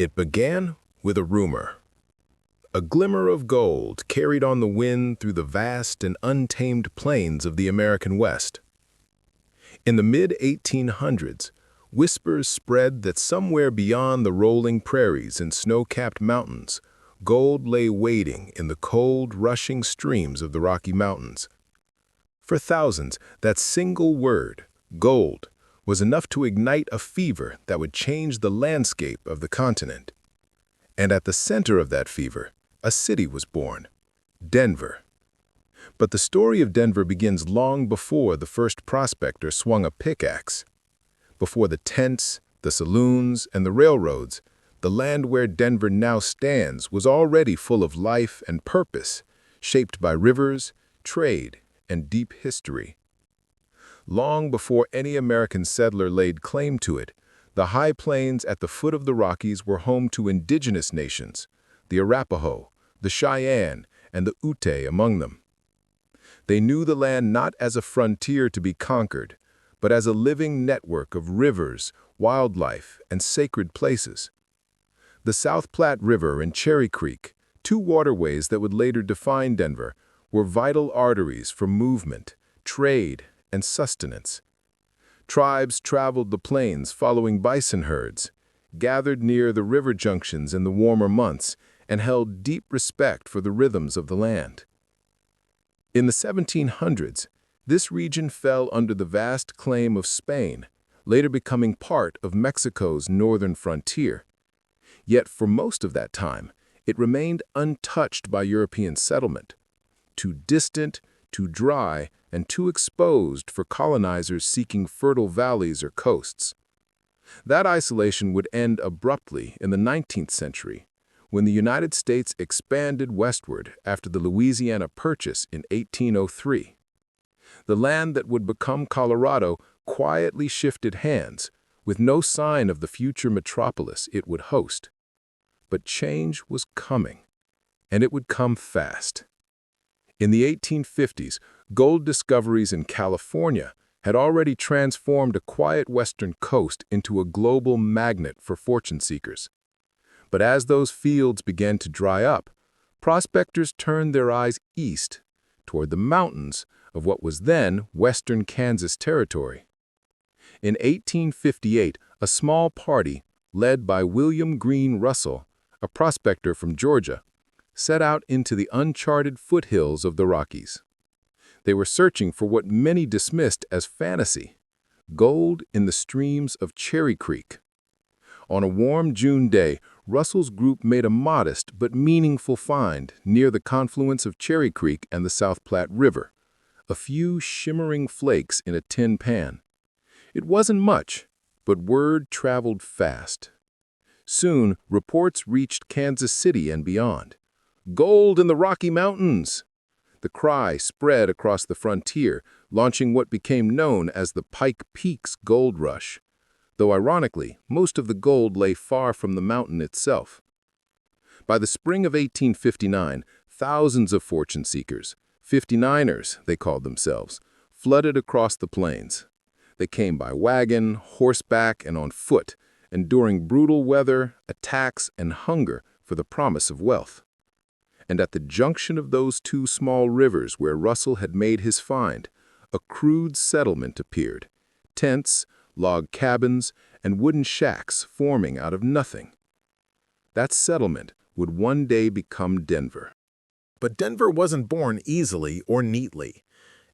It began with a rumor. A glimmer of gold carried on the wind through the vast and untamed plains of the American West. In the mid-1800s, whispers spread that somewhere beyond the rolling prairies and snow-capped mountains, gold lay waiting in the cold, rushing streams of the Rocky Mountains. For thousands, that single word, gold, was enough to ignite a fever that would change the landscape of the continent. And at the center of that fever, a city was born, Denver. But the story of Denver begins long before the first prospector swung a pickaxe. Before the tents, the saloons, and the railroads, the land where Denver now stands was already full of life and purpose, shaped by rivers, trade, and deep history. Long before any American settler laid claim to it, the high plains at the foot of the Rockies were home to indigenous nations, the Arapaho, the Cheyenne, and the Ute among them. They knew the land not as a frontier to be conquered, but as a living network of rivers, wildlife, and sacred places. The South Platte River and Cherry Creek, two waterways that would later define Denver, were vital arteries for movement, trade, and sustenance. Tribes traveled the plains following bison herds, gathered near the river junctions in the warmer months, and held deep respect for the rhythms of the land. In the 1700s, this region fell under the vast claim of Spain, later becoming part of Mexico's northern frontier. Yet for most of that time, it remained untouched by European settlement. Too distant, too dry, and too exposed for colonizers seeking fertile valleys or coasts. That isolation would end abruptly in the 19th century, when the United States expanded westward after the Louisiana Purchase in 1803. The land that would become Colorado quietly shifted hands, with no sign of the future metropolis it would host. But change was coming, and it would come fast. In the 1850s, gold discoveries in California had already transformed a quiet western coast into a global magnet for fortune seekers. But as those fields began to dry up, prospectors turned their eyes east, toward the mountains of what was then western Kansas territory. In 1858, a small party, led by William Green Russell, a prospector from Georgia, set out into the uncharted foothills of the Rockies. They were searching for what many dismissed as fantasy, gold in the streams of Cherry Creek. On a warm June day, Russell's group made a modest but meaningful find near the confluence of Cherry Creek and the South Platte River, a few shimmering flakes in a tin pan. It wasn't much, but word traveled fast. Soon, reports reached Kansas City and beyond. "Gold in the Rocky Mountains!" The cry spread across the frontier, launching what became known as the Pike Peaks Gold Rush, though ironically, most of the gold lay far from the mountain itself. By the spring of 1859, thousands of fortune seekers, 59ers they called themselves, flooded across the plains. They came by wagon, horseback, and on foot, enduring brutal weather, attacks, and hunger for the promise of wealth. And at the junction of those two small rivers where Russell had made his find, a crude settlement appeared, tents, log cabins, and wooden shacks forming out of nothing. That settlement would one day become Denver. But Denver wasn't born easily or neatly.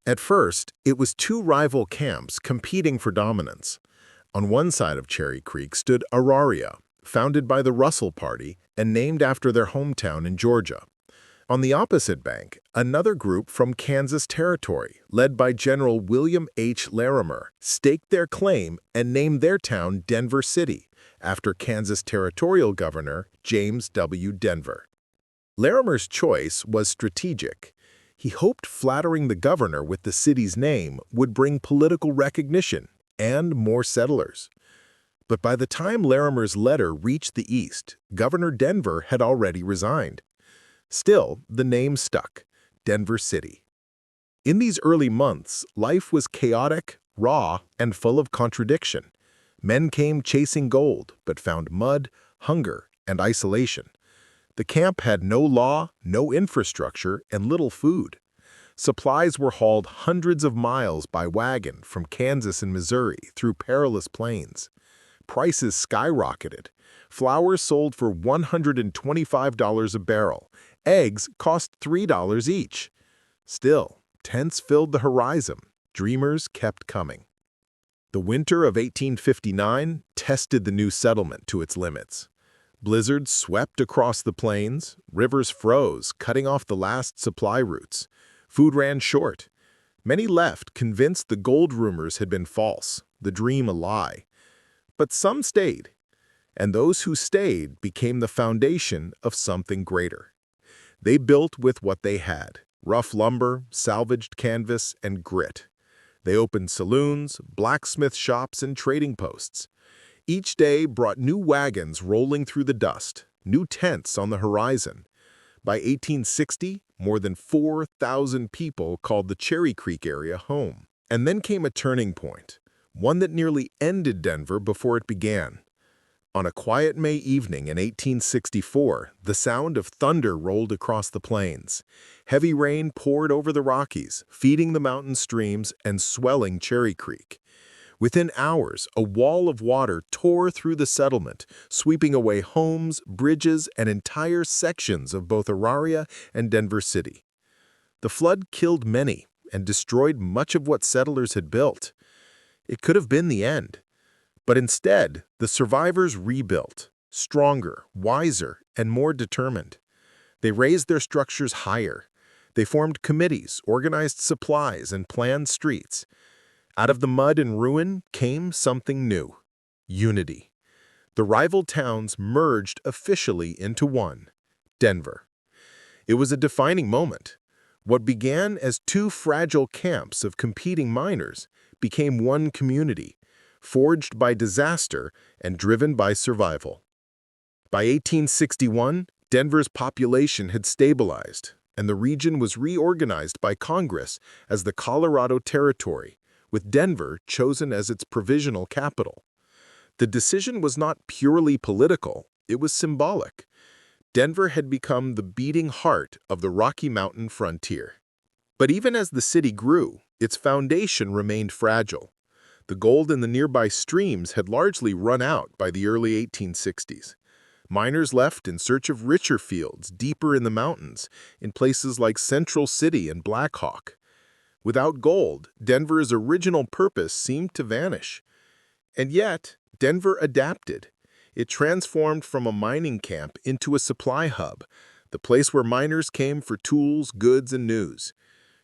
At first, it was two rival camps competing for dominance. On one side of Cherry Creek stood Auraria, founded by the Russell Party and named after their hometown in Georgia. On the opposite bank, another group from Kansas Territory, led by General William H. Larimer, staked their claim and named their town Denver City, after Kansas Territorial Governor James W. Denver. Larimer's choice was strategic. He hoped flattering the governor with the city's name would bring political recognition and more settlers. But by the time Larimer's letter reached the east, Governor Denver had already resigned. Still, the name stuck, Denver City. In these early months, life was chaotic, raw, and full of contradiction. Men came chasing gold, but found mud, hunger, and isolation. The camp had no law, no infrastructure, and little food. Supplies were hauled hundreds of miles by wagon from Kansas and Missouri through perilous plains. Prices skyrocketed. Flour sold for $125 a barrel. Eggs cost $3 each. Still, tents filled the horizon. Dreamers kept coming. The winter of 1859 tested the new settlement to its limits. Blizzards swept across the plains, rivers froze, cutting off the last supply routes. Food ran short. Many left, convinced the gold rumors had been false, the dream a lie. But some stayed, and those who stayed became the foundation of something greater. They built with what they had: rough lumber, salvaged canvas, and grit. They opened saloons, blacksmith shops, and trading posts. Each day brought new wagons rolling through the dust, new tents on the horizon. By 1860, more than 4,000 people called the Cherry Creek area home. And then came a turning point, one that nearly ended Denver before it began. On a quiet May evening in 1864, the sound of thunder rolled across the plains. Heavy rain poured over the Rockies, feeding the mountain streams and swelling Cherry Creek. Within hours, a wall of water tore through the settlement, sweeping away homes, bridges, and entire sections of both Auraria and Denver City. The flood killed many and destroyed much of what settlers had built. It could have been the end. But instead, the survivors rebuilt, stronger, wiser, and more determined. They raised their structures higher. They formed committees, organized supplies, and planned streets. Out of the mud and ruin came something new: unity. The rival towns merged officially into one: Denver. It was a defining moment. What began as two fragile camps of competing miners became one community, forged by disaster and driven by survival. By 1861, Denver's population had stabilized, and the region was reorganized by Congress as the Colorado Territory, with Denver chosen as its provisional capital. The decision was not purely political, it was symbolic. Denver had become the beating heart of the Rocky Mountain frontier. But even as the city grew, its foundation remained fragile. The gold in the nearby streams had largely run out by the early 1860s. Miners left in search of richer fields deeper in the mountains, in places like Central City and Black Hawk. Without gold, Denver's original purpose seemed to vanish. And yet, Denver adapted. It transformed from a mining camp into a supply hub, the place where miners came for tools, goods, and news.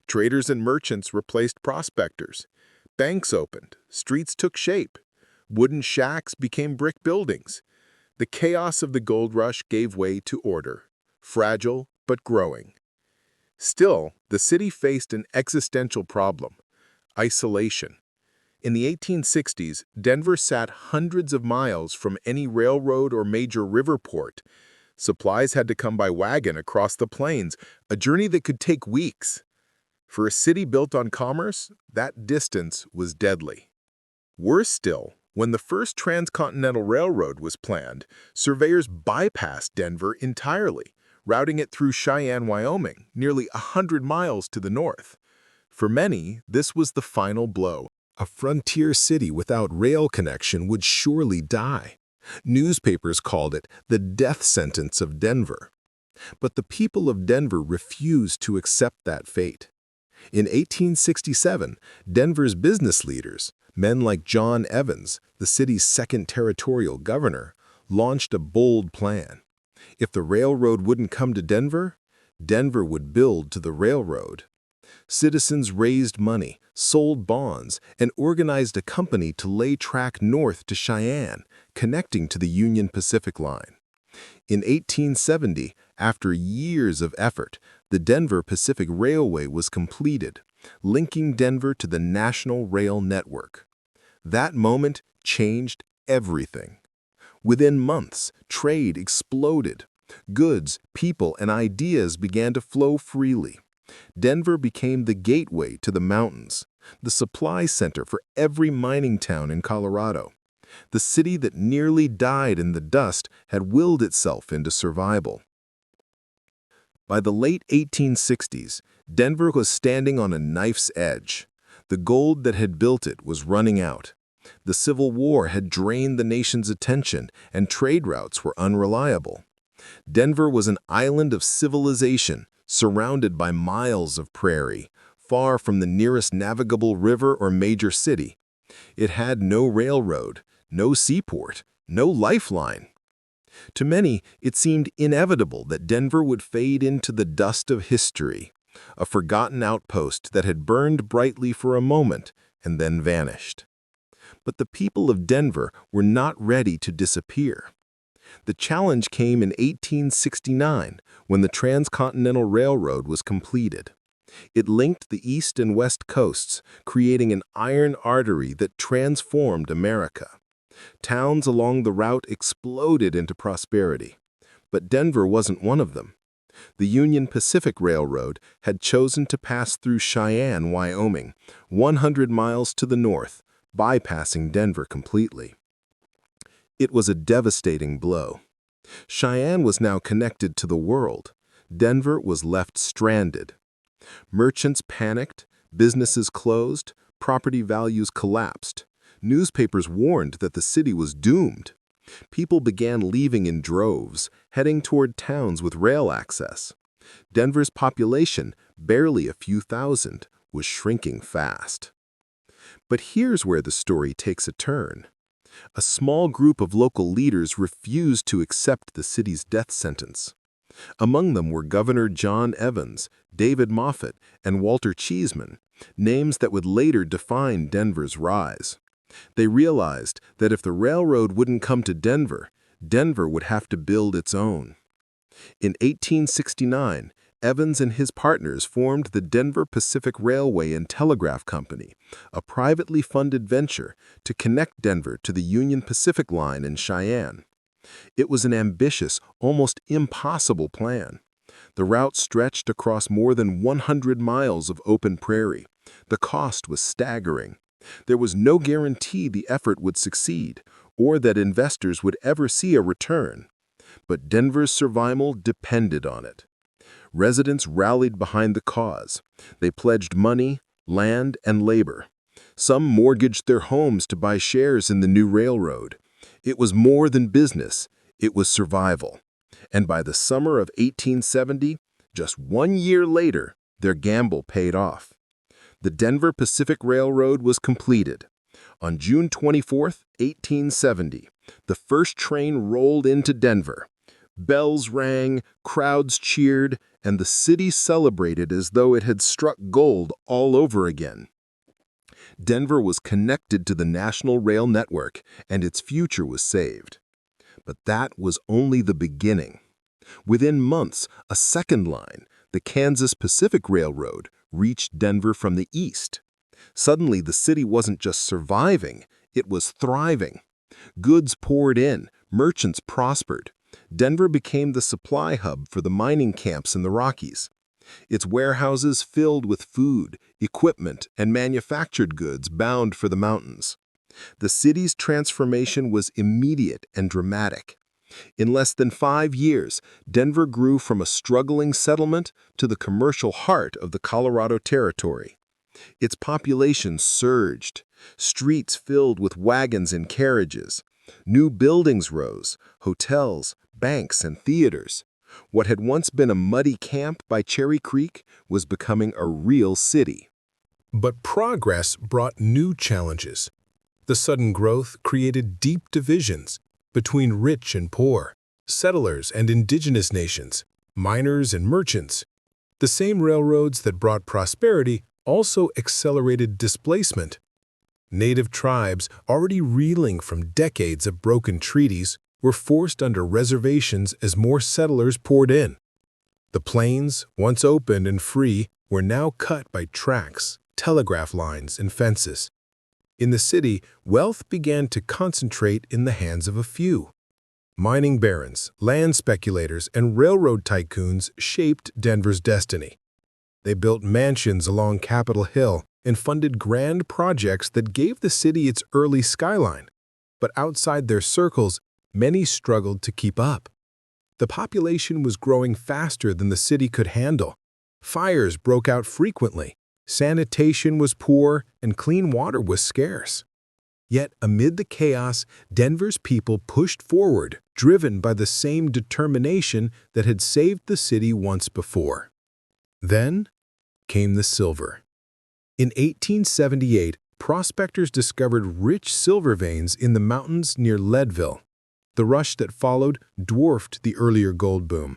Traders and merchants replaced prospectors. Banks opened, streets took shape, wooden shacks became brick buildings. The chaos of the gold rush gave way to order, fragile but growing. Still, the city faced an existential problem: isolation. In the 1860s, Denver sat hundreds of miles from any railroad or major river port. Supplies had to come by wagon across the plains, a journey that could take weeks. For a city built on commerce, that distance was deadly. Worse still, when the first transcontinental railroad was planned, surveyors bypassed Denver entirely, routing it through Cheyenne, Wyoming, nearly 100 miles to the north. For many, this was the final blow. A frontier city without rail connection would surely die. Newspapers called it the death sentence of Denver. But the people of Denver refused to accept that fate. In 1867, Denver's business leaders, men like John Evans, the city's second territorial governor, launched a bold plan. If the railroad wouldn't come to Denver, Denver would build to the railroad. Citizens raised money, sold bonds, and organized a company to lay track north to Cheyenne, connecting to the Union Pacific Line. In 1870, after years of effort, the Denver Pacific Railway was completed, linking Denver to the national rail network. That moment changed everything. Within months, trade exploded. Goods, people, and ideas began to flow freely. Denver became the gateway to the mountains, the supply center for every mining town in Colorado. The city that nearly died in the dust had willed itself into survival. By the late 1860s, Denver was standing on a knife's edge. The gold that had built it was running out. The Civil War had drained the nation's attention, and trade routes were unreliable. Denver was an island of civilization, surrounded by miles of prairie, far from the nearest navigable river or major city. It had no railroad, no seaport, no lifeline. To many, it seemed inevitable that Denver would fade into the dust of history, a forgotten outpost that had burned brightly for a moment and then vanished. But the people of Denver were not ready to disappear. The challenge came in 1869 when the Transcontinental Railroad was completed. It linked the east and west coasts, creating an iron artery that transformed America. Towns along the route exploded into prosperity. But Denver wasn't one of them. The Union Pacific Railroad had chosen to pass through Cheyenne, Wyoming, 100 miles to the north, bypassing Denver completely. It was a devastating blow. Cheyenne was now connected to the world. Denver was left stranded. Merchants panicked, businesses closed, property values collapsed. Newspapers warned that the city was doomed. People began leaving in droves, heading toward towns with rail access. Denver's population, barely a few thousand, was shrinking fast. But here's where the story takes a turn. A small group of local leaders refused to accept the city's death sentence. Among them were Governor John Evans, David Moffett, and Walter Cheesman, names that would later define Denver's rise. They realized that if the railroad wouldn't come to Denver, Denver would have to build its own. In 1869, Evans and his partners formed the Denver Pacific Railway and Telegraph Company, a privately funded venture to connect Denver to the Union Pacific Line in Cheyenne. It was an ambitious, almost impossible plan. The route stretched across more than 100 miles of open prairie. The cost was staggering. There was no guarantee the effort would succeed, or that investors would ever see a return. But Denver's survival depended on it. Residents rallied behind the cause. They pledged money, land, and labor. Some mortgaged their homes to buy shares in the new railroad. It was more than business, it was survival. And by the summer of 1870, just 1 year later, their gamble paid off. The Denver Pacific Railroad was completed. On June 24, 1870, the first train rolled into Denver. Bells rang, crowds cheered, and the city celebrated as though it had struck gold all over again. Denver was connected to the national rail network, and its future was saved. But that was only the beginning. Within months, a second line, the Kansas Pacific Railroad, reached Denver from the east. Suddenly, the city wasn't just surviving, it was thriving. Goods poured in, merchants prospered. Denver became the supply hub for the mining camps in the Rockies. Its warehouses filled with food, equipment, and manufactured goods bound for the mountains. The city's transformation was immediate and dramatic. In less than 5 years, Denver grew from a struggling settlement to the commercial heart of the Colorado Territory. Its population surged, streets filled with wagons and carriages. New buildings rose, hotels, banks, and theaters. What had once been a muddy camp by Cherry Creek was becoming a real city. But progress brought new challenges. The sudden growth created deep divisions between rich and poor, settlers and indigenous nations, miners and merchants. The same railroads that brought prosperity also accelerated displacement. Native tribes, already reeling from decades of broken treaties, were forced under reservations as more settlers poured in. The plains, once open and free, were now cut by tracks, telegraph lines, and fences. In the city, wealth began to concentrate in the hands of a few. Mining barons, land speculators, and railroad tycoons shaped Denver's destiny. They built mansions along Capitol Hill and funded grand projects that gave the city its early skyline. but outside their circles, many struggled to keep up. The population was growing faster than the city could handle. Fires broke out frequently, sanitation was poor, and clean water was scarce. Yet, amid the chaos, Denver's people pushed forward, driven by the same determination that had saved the city once before. Then came the silver. In 1878, prospectors discovered rich silver veins in the mountains near Leadville. The rush that followed dwarfed the earlier gold boom.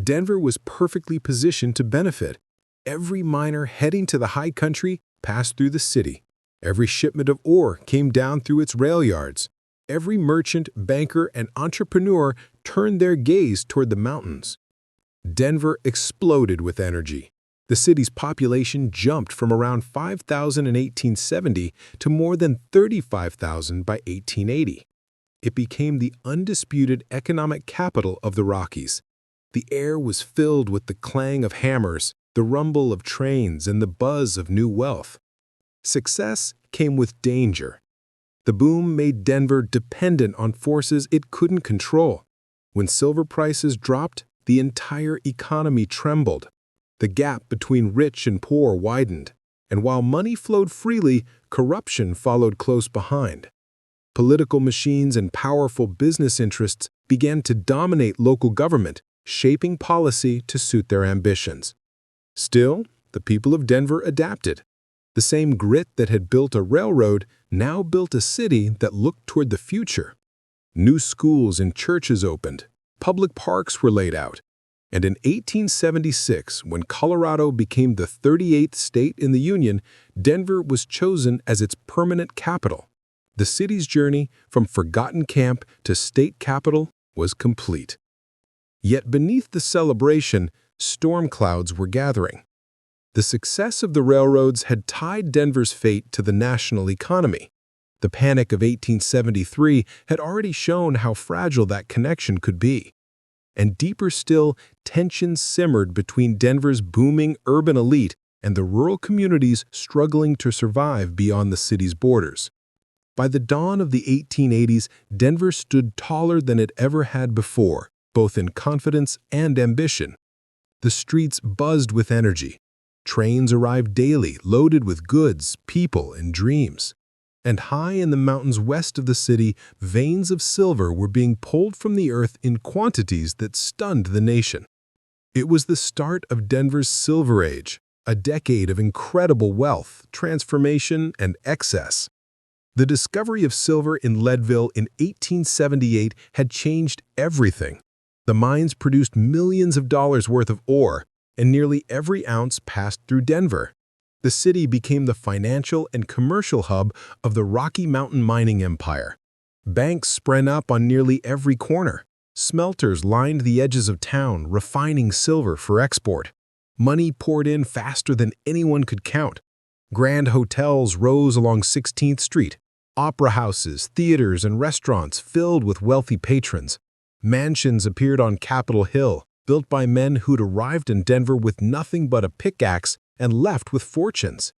Denver was perfectly positioned to benefit. Every miner heading to the high country passed through the city. Every shipment of ore came down through its rail yards. Every merchant, banker, and entrepreneur turned their gaze toward the mountains. Denver exploded with energy. The city's population jumped from around 5,000 in 1870 to more than 35,000 by 1880. It became the undisputed economic capital of the Rockies. The air was filled with the clang of hammers, the rumble of trains, and the buzz of new wealth. Success came with danger. The boom made Denver dependent on forces it couldn't control. When silver prices dropped, the entire economy trembled. The gap between rich and poor widened, and while money flowed freely, corruption followed close behind. Political machines and powerful business interests began to dominate local government, shaping policy to suit their ambitions. Still, the people of Denver adapted. The same grit that had built a railroad now built a city that looked toward the future. New schools and churches opened, public parks were laid out, and in 1876, when Colorado became the 38th state in the Union, Denver was chosen as its permanent capital. The city's journey from forgotten camp to state capital was complete. Yet beneath the celebration, storm clouds were gathering. The success of the railroads had tied Denver's fate to the national economy. The Panic of 1873 had already shown how fragile that connection could be. And deeper still, tensions simmered between Denver's booming urban elite and the rural communities struggling to survive beyond the city's borders. By the dawn of the 1880s, Denver stood taller than it ever had before, both in confidence and ambition. The streets buzzed with energy. Trains arrived daily, loaded with goods, people, and dreams. And high in the mountains west of the city, veins of silver were being pulled from the earth in quantities that stunned the nation. It was the start of Denver's Silver Age, a decade of incredible wealth, transformation, and excess. The discovery of silver in Leadville in 1878 had changed everything. The mines produced millions of dollars worth of ore, and nearly every ounce passed through Denver. The city became the financial and commercial hub of the Rocky Mountain mining empire. Banks sprang up on nearly every corner. Smelters lined the edges of town, refining silver for export. Money poured in faster than anyone could count. Grand hotels rose along 16th Street. Opera houses, theaters, and restaurants filled with wealthy patrons. Mansions appeared on Capitol Hill, built by men who'd arrived in Denver with nothing but a pickaxe and left with fortunes.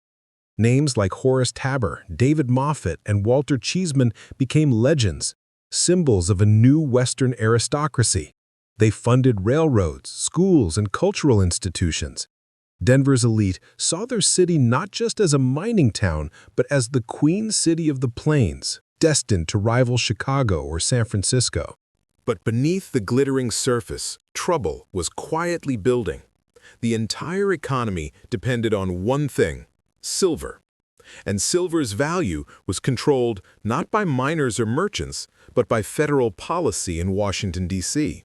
Names like Horace Tabor, David Moffett, and Walter Cheeseman became legends, symbols of a new Western aristocracy. They funded railroads, schools, and cultural institutions. Denver's elite saw their city not just as a mining town, but as the Queen City of the Plains, destined to rival Chicago or San Francisco. But beneath the glittering surface, trouble was quietly building. The entire economy depended on one thing: silver. And silver's value was controlled not by miners or merchants, but by federal policy in Washington, D.C.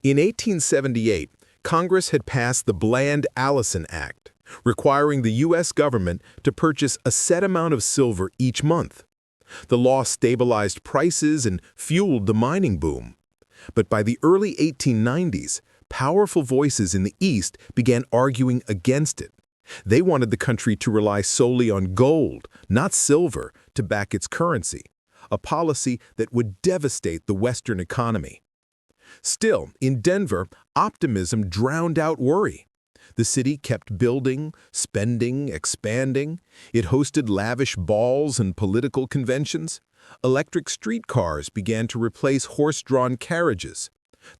In 1878, Congress had passed the Bland-Allison Act, requiring the U.S. government to purchase a set amount of silver each month. The law stabilized prices and fueled the mining boom. But by the early 1890s, powerful voices in the East began arguing against it. They wanted the country to rely solely on gold, not silver, to back its currency, a policy that would devastate the Western economy. Still, in Denver, optimism drowned out worry. The city kept building, spending, expanding. It hosted lavish balls and political conventions. Electric streetcars began to replace horse-drawn carriages.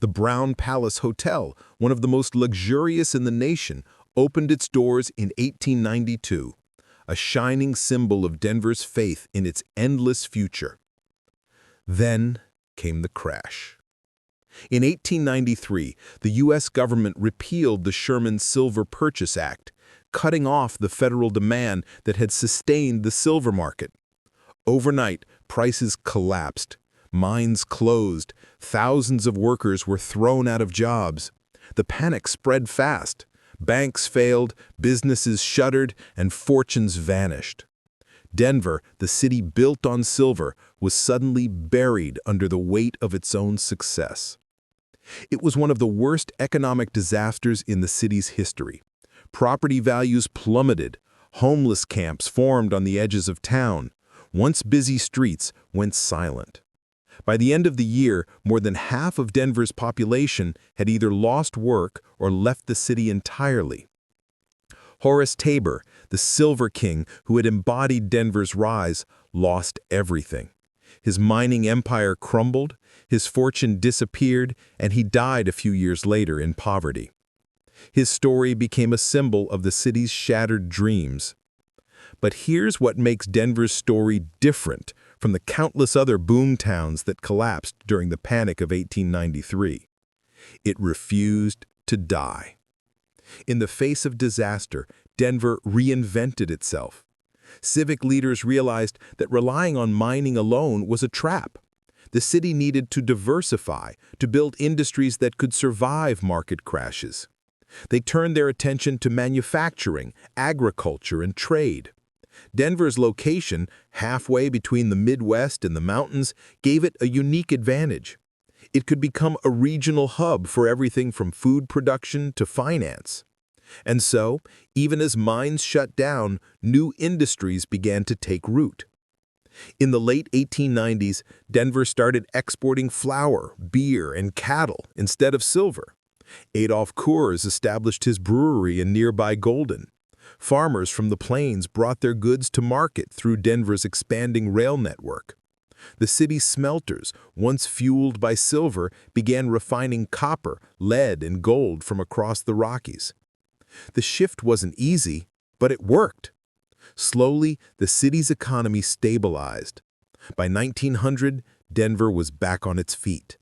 The Brown Palace Hotel, one of the most luxurious in the nation, opened its doors in 1892, a shining symbol of Denver's faith in its endless future. Then came the crash. In 1893, the U.S. government repealed the Sherman Silver Purchase Act, cutting off the federal demand that had sustained the silver market. Overnight, prices collapsed, mines closed, thousands of workers were thrown out of jobs. The panic spread fast. Banks failed, businesses shuttered, and fortunes vanished. Denver, the city built on silver, was suddenly buried under the weight of its own success. It was one of the worst economic disasters in the city's history. Property values plummeted, homeless camps formed on the edges of town. Once busy streets went silent. By the end of the year, more than half of Denver's population had either lost work or left the city entirely. Horace Tabor, the Silver King who had embodied Denver's rise, lost everything. His mining empire crumbled, his fortune disappeared, and he died a few years later in poverty. His story became a symbol of the city's shattered dreams. But here's what makes Denver's story different from the countless other boom towns that collapsed during the Panic of 1893. It refused to die. In the face of disaster, Denver reinvented itself. Civic leaders realized that relying on mining alone was a trap. The city needed to diversify, to build industries that could survive market crashes. They turned their attention to manufacturing, agriculture, and trade. Denver's location, halfway between the Midwest and the mountains, gave it a unique advantage. It could become a regional hub for everything from food production to finance. And so, even as mines shut down, new industries began to take root. In the late 1890s, Denver started exporting flour, beer, and cattle instead of silver. Adolph Coors established his brewery in nearby Golden. Farmers from the plains brought their goods to market through Denver's expanding rail network. The city's smelters, once fueled by silver, began refining copper, lead, and gold from across the Rockies. The shift wasn't easy, but it worked. Slowly, the city's economy stabilized. By 1900, Denver was back on its feet.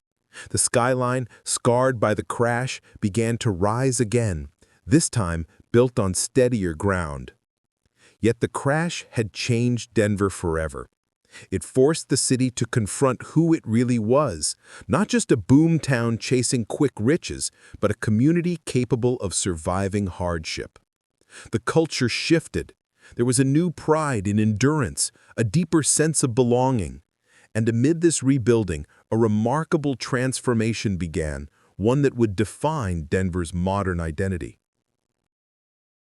The skyline, scarred by the crash, began to rise again, this time built on steadier ground. Yet the crash had changed Denver forever. It forced the city to confront who it really was, not just a boom town chasing quick riches, but a community capable of surviving hardship. The culture shifted. There was a new pride in endurance, a deeper sense of belonging. And amid this rebuilding, a remarkable transformation began, one that would define Denver's modern identity.